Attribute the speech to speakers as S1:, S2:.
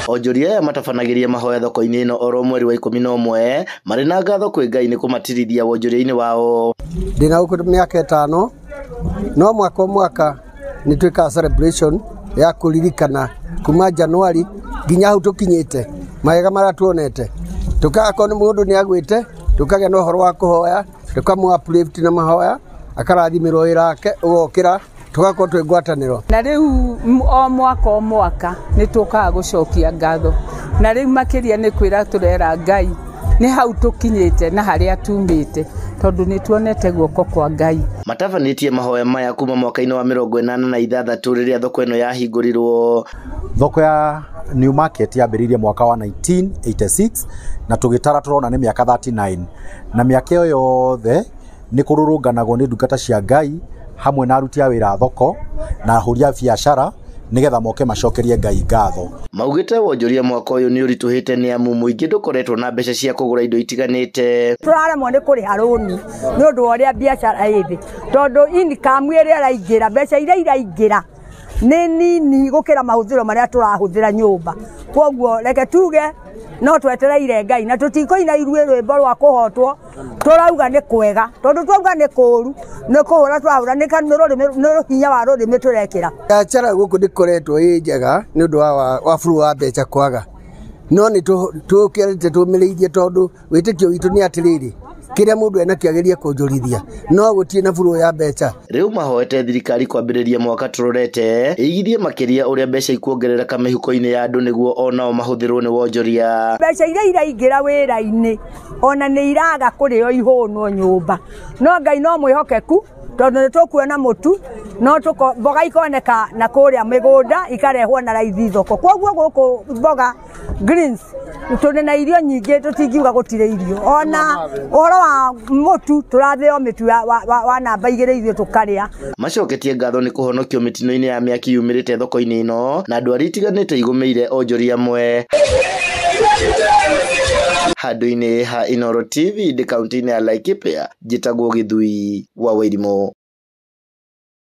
S1: Onjoria aya matabanagiria mahoya thoko-ini ino oro mweri wa 11 mari na ngatho kwi Ngai ni kumatirithia wonjoria-ini wao.
S2: Ndina uko miaka 5 no mwaka ni twika celebration ya kuririkana kuma Januari ginya hu tukinyite maega mara tuonete tukakona mundu ni agwite tukagya no horo wa kuhoya tukamu uplift na mahoya akarathimiro irake ugokira tugakorwo twi ngwataniro
S3: na riu o mwaka ni tukaga gucokia ngatho na riu makiria ni kwira turera Ngai ni hau tukinyite na haria tumite tondu ni tuonete guoko kwa Ngai.
S1: Matavanitie mahoya maya kuma mwaka-ini wa 86 riria thoko ino yahingurirwo.
S4: Thoko ya New Market yambiririe mwaka wa 1986 na tugitara turona ni miaka 39 na miaka iyo yothe ni kururunganagwo ni ndungata cia Ngai hamwe na aruti a wira thoko na ahuri a biashara nigetha moke macokerie Ngai ngatho.
S1: Maugite wonjoria mwaka uyu ni urituhite ni amu muingi ndukoretwo na mbeca cia kugura indo itiganite.
S5: Turaremwo ni kuriha roni ni undu wa uria biashara ithi tondu income iria iraingira mbeca iria iraingira ni nini gukira mahuthiro maria turahuthira nyumba koguo reke tuge no twetereire Ngai na tutikoina irue rwimbo rwa kuhotwo turauga ni kwega tondu twauga ni kuru ni kuhura twahura ni kanuro ni hinya wa rurimi turekira.
S2: Biashara guku ndikoretwo i njega ni undu wa buru wa mbeca kwaga no ni tukirite tumirithie tondu witikio witu ni atiriri kiria mundu ena kiageria kunjurithia no gutie na buru ya mbeca.
S1: Riu mahoete thirikari kwambiriria mwaka turorete igithie makiria uria mbeca ikuongerereka mihuko-ini ya andu niguo onao mahuthirwo ni wonjoria.
S5: Mbeca iria iraingira wira-ini ona ni iraga kurio ihunwo nyumba no Ngai no mwihokeku tondu ni tukuona mutu no mboga ikoneka na kuria migunda ikarehwo na raithi thoko koguo guku mboga greens tuni na irio nyingi tutingiuga gutire irio ona uhoro wa mutu turathio mitu wa namba 2 irio tukaria.
S1: Macoketie ngatho ni kuhonokio mitino-ini ya miaki yumirite thoko-ini ino na andu aria itiganite igumeire onjoria amwe. Handu-ini ha Inooro TV ndi kaunti-ini ya Laikipia njitagwo Githui wa Wairimu.